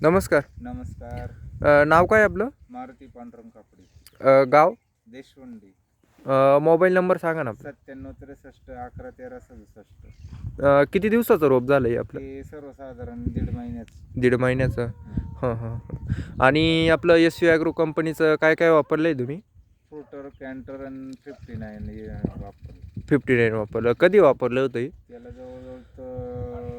नमस्कार. नमस्कार. नाव काय आपलं? मारुती पांडुरंग कापडी, गाव? देशवंडी. मोबाईल नंबर सांगा ना आपला. 97 63 11 13 67. किती दिवसाचं रोप झालं आहे आपलं? हे सर्वसाधारण 1.5 महिन्याचं. दीड महिन्याचं. हां हां हां. आणि आपलं एस व्ही ॲग्रो कंपनीचं काय काय वापरलं आहे तुम्ही? फ्रुटर, कॅन्टर आणि 59 हे वापरलं. 59 वापरलं. कधी वापरलं होतं हे? त्याला जवळजवळ तर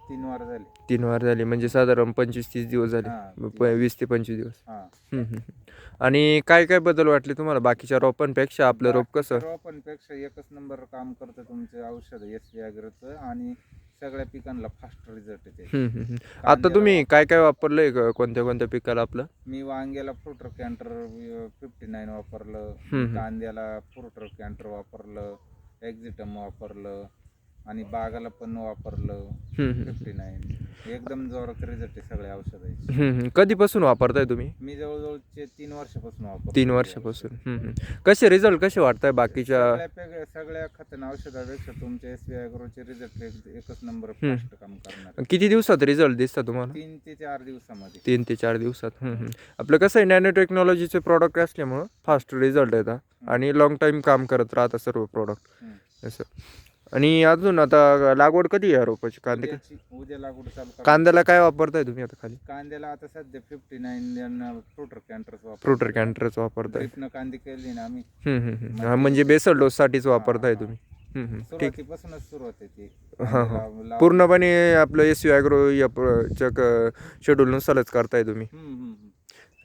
3 वार झाले. 3 वार झाले म्हणजे साधारण 25-30 दिवस झाले. हां, 20 ते 25 दिवस. हां. हं, हं, हं. आणि काय काय बदल वाटले तुम्हाला बाकीच्या रोपांपेक्षा आपलं रोप कसं? रोपांपेक्षा एकच नंबर काम करतं तुमचं औषध एस व्याग्रचं, आणि सगळ्या पिकांना फास्ट रिझल्ट येते. हं, हं, हं. आता तुम्ही काय काय वापरलंय कोणत्या कोणत्या पिकाला आपलं? मी वांग्याला फ्रुटर कॅन्टर 59 वापरलं, हं. कांद्याला फ्रुटर कॅन्टर वापरलं, एक्झिटम वापरलं, आणि बागाला पण वापरलं हं, हं. 59. एकदम जोरात रिझल्ट आहे सगळ्या औषधाचे. हं, हं. कधीपासून वापरताय तुम्ही? मी जवळजवळ 3 वर्षापासून वापरतो. 3 वर्षापासून. हं, हं. कसे रिझल्ट कसे वाटताय बाकीच्या? सगळ्या खतन औषधापेक्षा तुमच्या एस व्ही ॲग्रोचे रिझल्ट एकच नंबर फास्ट काम करणार. किती दिवसात रिझल्ट दिसता तुम्हाला? 3 ते 4 दिवसामध्ये. 3 ते 4 दिवसात. हं, हं. आपलं कसं आहे, नॅनो टेक्नॉलॉजीचे प्रॉडक्ट असल्यामुळं फास्ट रिझल्ट येतात आणि लाँग टाईम काम करत राहतात सर्व प्रॉडक्ट असं. आणि अजून आता लागवड कधी आहे रोपाची? उद्या लागवड चालू करणार. कांद्याला काय वापरताय तुम्ही आता खाली? कांद्याला आता सध्या 59 फ्रुटर कॅन्टर्स फ्रुटर कॅन्टरच वापरताय? ड्रिपनं कांदे केली ना आम्ही. हं, हं, हं. म्हणजे बेसल डोससाठीच वापरताय तुम्ही? हं, हं. ठीक. सुरुवातीपासूनच सुरुवात आहे ती. हां हां. पूर्णपणे आपलं एस व्ही ॲग्रो या शेड्यूलनुसारच करताय तुम्ही?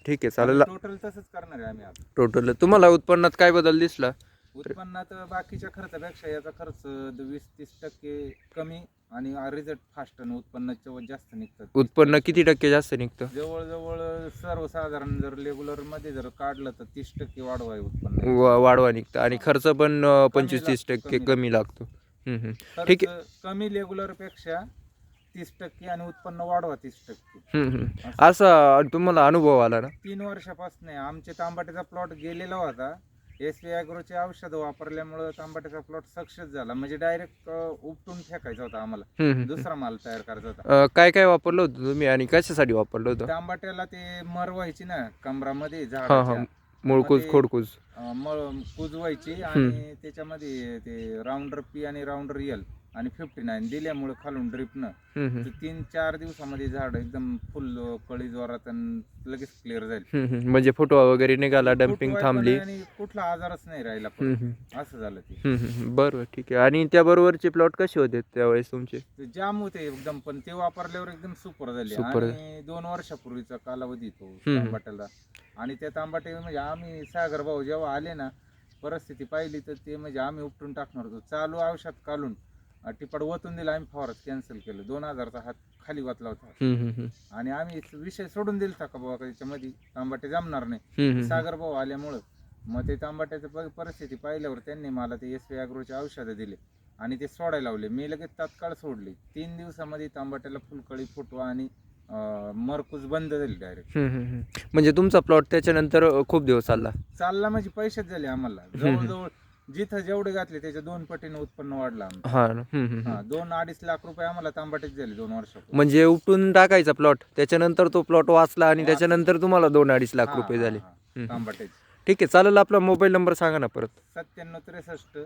ठीक आहे, चालेल. टोटल तसंच करणार आहे आम्ही आता. टोटल तुम्हाला उत्पन्नात काय बदल दिसला? उत्पन्नात बाकीच्या खर्चापेक्षा याचा खर्च 20-30% कमी, आणि रिझल्ट फास्ट आणि उत्पन्नाच्या जास्त निघतात. उत्पन्न किती टक्के जास्त निघतं? जवळजवळ सर्वसाधारण जर रेग्युलर मध्ये जर काढलं तर 30% वाढवा आहे उत्पन्न. वाढवा निघतं आणि खर्च पण 25-30% कमी लागतो. हं, हं. ठीक आहे. कमी रेग्युलर पेक्षा 30% आणि उत्पन्न वाढवा 30%. हं, हं. असा तुम्हाला अनुभव आला ना? 3 वर्षापासून आमच्या तांबाट्याचा प्लॉट गेलेला होता. एस व्ही ॲग्रोचे औषधं वापरल्यामुळं तांबाट्याचा प्लॉट सक्सेस झाला. म्हणजे डायरेक्ट उपटून फेकायचा होता आम्हाला, दुसरा माल तयार करायचा होता. काय काय वापरलं होतं तुम्ही आणि कशासाठी वापरलं होतं? तांबाट्याला ते मर व्हायची ना कमरामध्ये हां झाडाच्या, हां. मुळकूज खोडकूज. कुज व्हायची, आणि त्याच्यामध्ये ते राऊंडर पी आणि राऊंडर एल आणि 59 दिल्यामुळे खालून ड्रिपनं 3-4 दिवसामध्ये झाड एकदम फुल कळी जोरात आणि लगेच क्लिअर झाली. म्हणजे फुटवा वगैरे निघाला, डम्पिंग थांबली आणि कुठला आजारच नाही राहिला परत. असं झालं ते. बरोबर, ठीक आहे. आणि त्याबरोबरचे प्लॉट कसे होते त्यावेळेस तुमचे? जाम होते एकदम, पण ते वापरल्यावर एकदम सुपर झाले. आणि 2 वर्षापूर्वीचा कालावधी तो तांबाट्याला. आणि त्या तांबाटे म्हणजे आम्ही सागर भाऊ जेव्हा आले ना, परिस्थिती पाहिली तर ते म्हणजे आम्ही उपटून टाकणार होतो. चालू औषध काढून टिपाड वतून दिला, आम्ही फवारच कॅन्सल केलं. 2000चा हात खाली वाचला होता, आणि आम्ही विषय सोडून दिलता का बाबा त्याच्यामध्ये तांबाटे जमणार नाही. सागर भाऊ आल्यामुळं मग ते तांबाट्याचं परिस्थिती पाहिल्यावर त्यांनी मला ते एस व्ही ॲग्रोचे औषधं दिले आणि ते सोडायला लावले. मी लगेच तात्काळ सोडले. 3 दिवसामध्ये तांबाट्याला फुलकळी, फुटवा आणि मरकूज बंद झाली डायरेक्ट. म्हणजे तुमचा प्लॉट त्याच्यानंतर खूप दिवस चालला म्हणजे पैसेच झाले आम्हाला. जवळजवळ जिथं जेवढे घातले त्याच्या 2 पटीने उत्पन्न वाढलं आमचं. हां. 2-2.5 लाख रुपये आम्हाला तांबाटेच झाले 2 वर्षापूर्वी. म्हणजे उपटून टाकायचा प्लॉट, त्याच्यानंतर तो प्लॉट वाचला आणि त्याच्यानंतर तुम्हाला 2-2.5 लाख रुपये झाले. तांबाटेच. ठीक आहे, चालेल. आपला मोबाईल नंबर सांगा ना परत. 97 63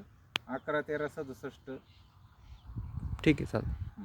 11 13 67. ठीक आहे, चालेल.